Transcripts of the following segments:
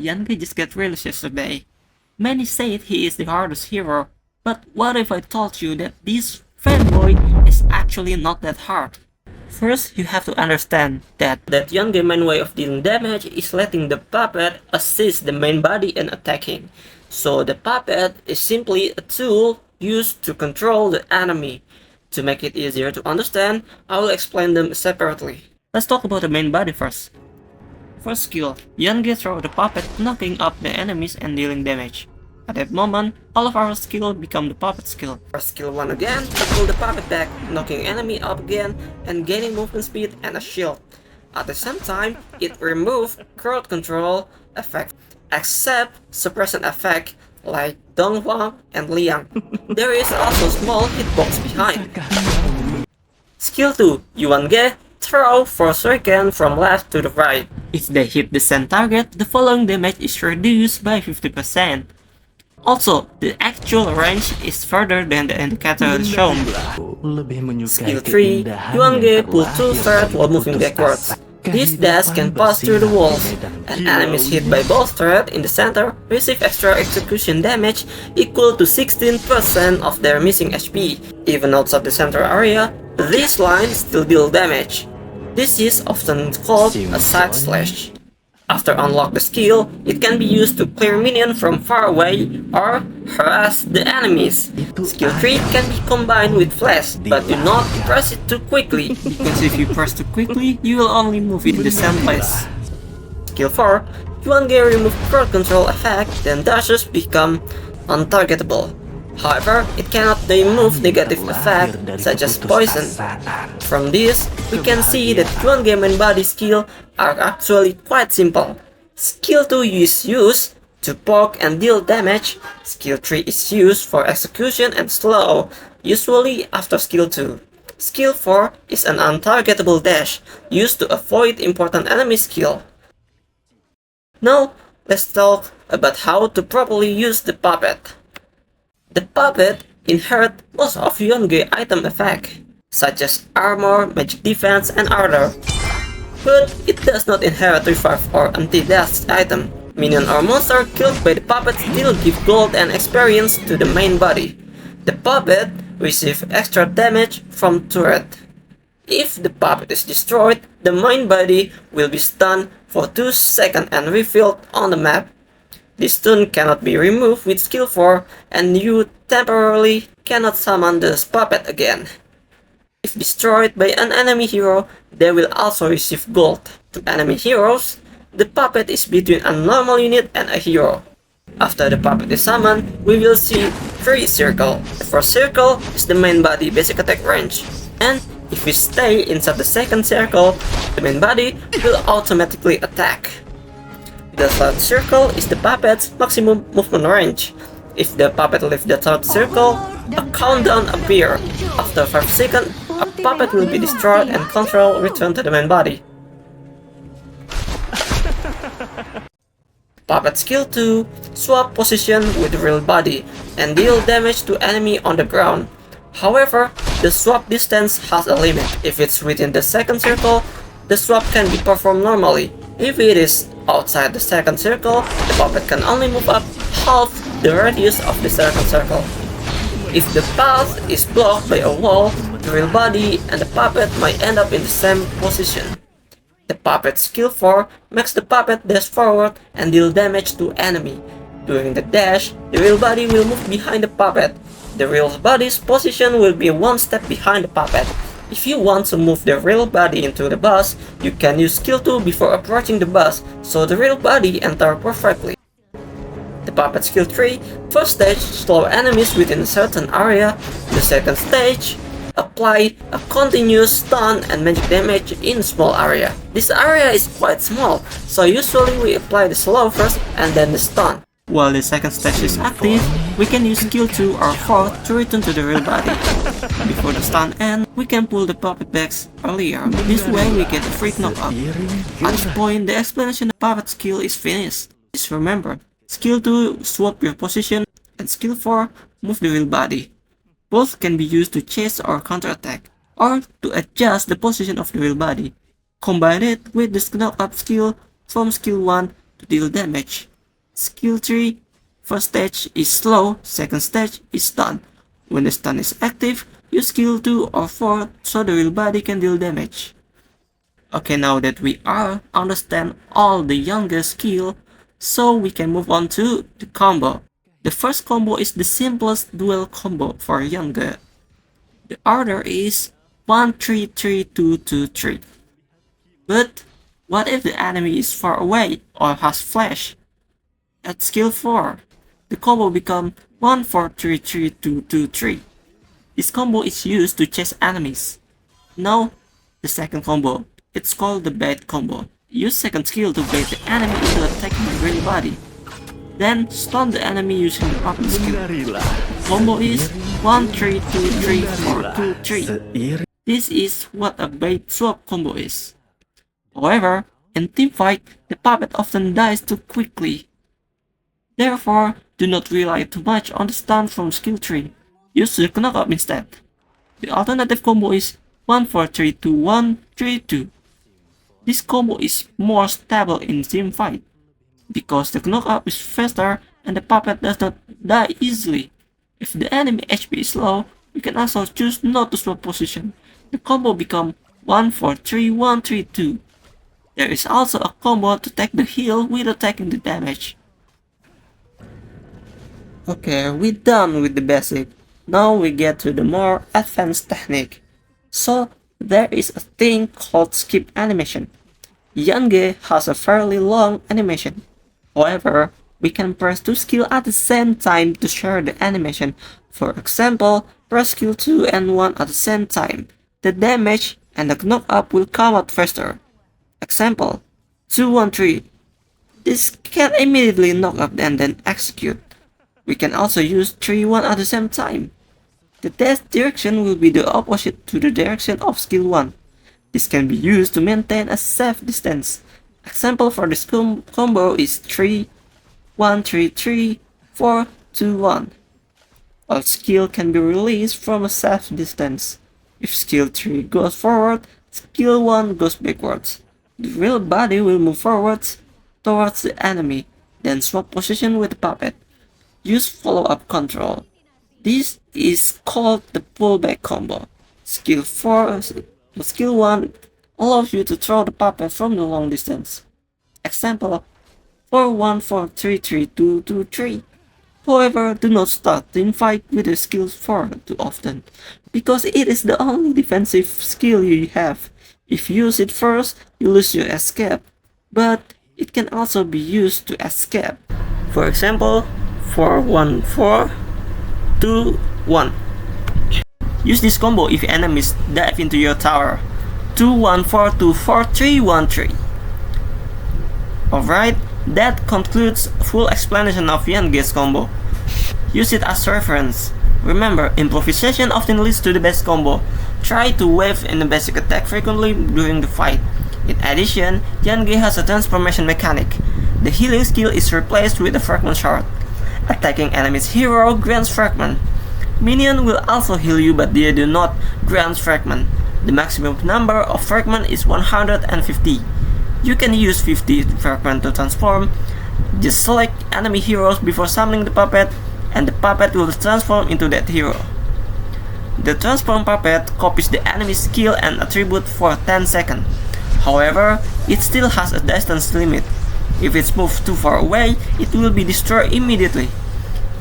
Yange just got released yesterday. Many said he is the hardest hero, but what if I told you that this fanboy is actually not that hard? First, you have to understand that Yange's main way of dealing damage is letting the puppet assist the main body in attacking. So the puppet is simply a tool used to control the enemy. To make it easier to understand, I will explain them separately. Let's talk about the main body first. First skill, Yange throw the puppet knocking up the enemies and dealing damage. At that moment, all of our skill become the puppet skill. For skill 1 again, pull the puppet back, knocking enemy up again and gaining movement speed and a shield. At the same time, it removes crowd control effect, except suppression effect like Donghua and Liang. There is also small hitbox behind. Skill 2, Yuan Ge, throw for shuriken from left to the right. If they hit the same target, the following damage is reduced by 50%. Also, the actual range is further than the indicator shown. Skill 3, Yuan Ge pull 2 threads while moving backwards. This dash can pass through the walls, and enemies hit by both threads in the center receive extra execution damage equal to 16% of their missing HP. Even outside the center area, this line still deal damage. This is often called a side slash. After unlock the skill, it can be used to clear minions from far away or harass the enemies. Skill 3 can be combined with flash, but do not press it too quickly, because if you press too quickly, you will only move it in the same place. Skill 4, Yuan Ge remove crowd control effect, then dashes become untargetable. However, it cannot remove negative effects such as poison. From this, we can see that Yuan Ge main body skill are actually quite simple. Skill 2 is used to poke and deal damage. Skill 3 is used for execution and slow, usually after skill 2. Skill 4 is an untargetable dash, used to avoid important enemy skill. Now, let's talk about how to properly use the puppet. The puppet inherits most of Yuan Ge item effect, such as armor, magic defense, and other. But it does not inherit revive or anti-death item. Minion or monster killed by the puppet still give gold and experience to the main body. The puppet receives extra damage from turret. If the puppet is destroyed, the main body will be stunned for 2 seconds and refilled on the map. This stun cannot be removed with skill 4 and you temporarily cannot summon the puppet again. If destroyed by an enemy hero, they will also receive gold. To enemy heroes, the puppet is between a normal unit and a hero. After the puppet is summoned, we will see 3 circles. The first circle is the main body basic attack range, and if we stay inside the second circle, the main body will automatically attack. The third circle is the puppet's maximum movement range. If the puppet leaves the third circle, a countdown appears. After 5 seconds, a puppet will be destroyed and control return to the main body. Puppet skill 2, swap position with the real body and deal damage to enemy on the ground. However, the swap distance has a limit. If it's within the second circle, the swap can be performed normally. If it is outside the second circle, the puppet can only move up half the radius of the second circle. If the path is blocked by a wall, the real body and the puppet might end up in the same position. The puppet skill 4 makes the puppet dash forward and deal damage to enemy. During the dash, the real body will move behind the puppet. The real body's position will be 1 step behind the puppet. If you want to move the real body into the bus, you can use skill 2 before approaching the bus, so the real body enters perfectly. The puppet skill 3, first stage slow enemies within a certain area. The second stage, apply a continuous stun and magic damage in a small area. This area is quite small, so usually we apply the slow first and then the stun. While the second stage is active, we can use skill 2 or 4 to return to the real body. Before the stun ends, we can pull the puppet back earlier. This way we get a free knock-up. At this point, the explanation of puppet skill is finished. Just remember, skill 2 swap your position and skill 4 move the real body. Both can be used to chase or counterattack, or to adjust the position of the real body. Combine it with the knock-up skill from skill 1 to deal damage. Skill 3. First stage is slow, second stage is stun. When the stun is active, use skill 2 or 4 so the real body can deal damage. Okay, now that we understand all the younger skill, so we can move on to the combo. The first combo is the simplest duel combo for younger. The order is 1-3-3-2-2-3. But what if the enemy is far away or has flash? At skill 4, the combo becomes 1-4-3-3-2-2-3. This combo is used to chase enemies. Now, the second combo. It's called the bait combo. Use second skill to bait the enemy into attacking the real body. Then stun the enemy using the puppet skill. Combo is 1-3-2-3-4-2-3. This is what a bait swap combo is. However, in teamfight, the puppet often dies too quickly. Therefore, do not rely too much on the stun from skill 3. Use the knockup instead. The alternative combo is 1-4-3-2-1-3-2. This combo is more stable in teamfight, because the knockup is faster and the puppet does not die easily. If the enemy HP is low, we can also choose not to swap position. The combo becomes 1-4-3-1-3-2. There is also a combo to take the heal without taking the damage. Okay, we're done with the basic. Now we get to the more advanced technique. So, there is a thing called skip animation. Yange has a fairly long animation. However, we can press 2 skills at the same time to share the animation. For example, press skill 2 and 1 at the same time. The damage and the knock-up will come out faster. Example, 2-1-3. This can immediately knock up and then execute. We can also use 3-1 at the same time. The dash direction will be the opposite to the direction of skill 1. This can be used to maintain a safe distance. Example for this combo is 3-1-3-3-4-2-1. All skill can be released from a safe distance. If skill 3 goes forward, skill 1 goes backwards. The real body will move forwards towards the enemy, then swap position with the puppet. Use follow-up control. This is called the pullback combo. Skill 1 allows you to throw the puppet from the long distance. Example, 4-1-4-3-3-2-2-3. However, do not start teamfight with the skill 4 too often, because it is the only defensive skill you have. If you use it first, you lose your escape, but it can also be used to escape. For example, 4-1-4-2-1. Use this combo if enemies dive into your tower. 2-1-4-2-4-3-1-3. Alright, that concludes full explanation of Yange's combo. Use it as reference. Remember, improvisation often leads to the best combo. Try to wave in the basic attack frequently during the fight. In addition, Yange has a transformation mechanic. The healing skill is replaced with a fragment shard. Attacking enemy's hero grants fragment. Minion will also heal you, but they do not grant fragment. The maximum number of fragment is 150. You can use 50 fragment to transform. Just select enemy heroes before summoning the puppet, and the puppet will transform into that hero. The transform puppet copies the enemy's skill and attribute for 10 seconds. However, it still has a distance limit. If it's moved too far away, it will be destroyed immediately.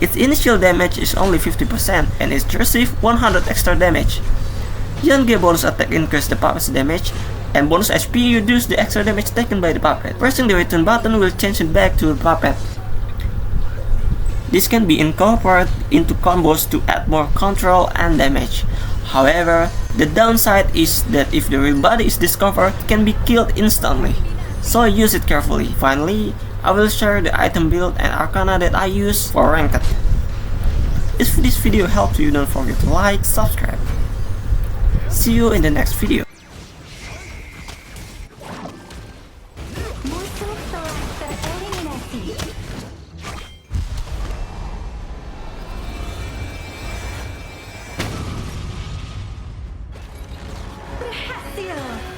Its initial damage is only 50% and it receives 100 extra damage. Yange bonus attack increases the puppet's damage, and bonus HP reduces the extra damage taken by the puppet. Pressing the return button will change it back to the puppet. This can be incorporated into combos to add more control and damage. However, the downside is that if the real body is discovered, it can be killed instantly. So use it carefully. Finally, I will share the item build and arcana that I use for ranked. If this video helped you, don't forget to like, subscribe. See you in the next video. Berhasil!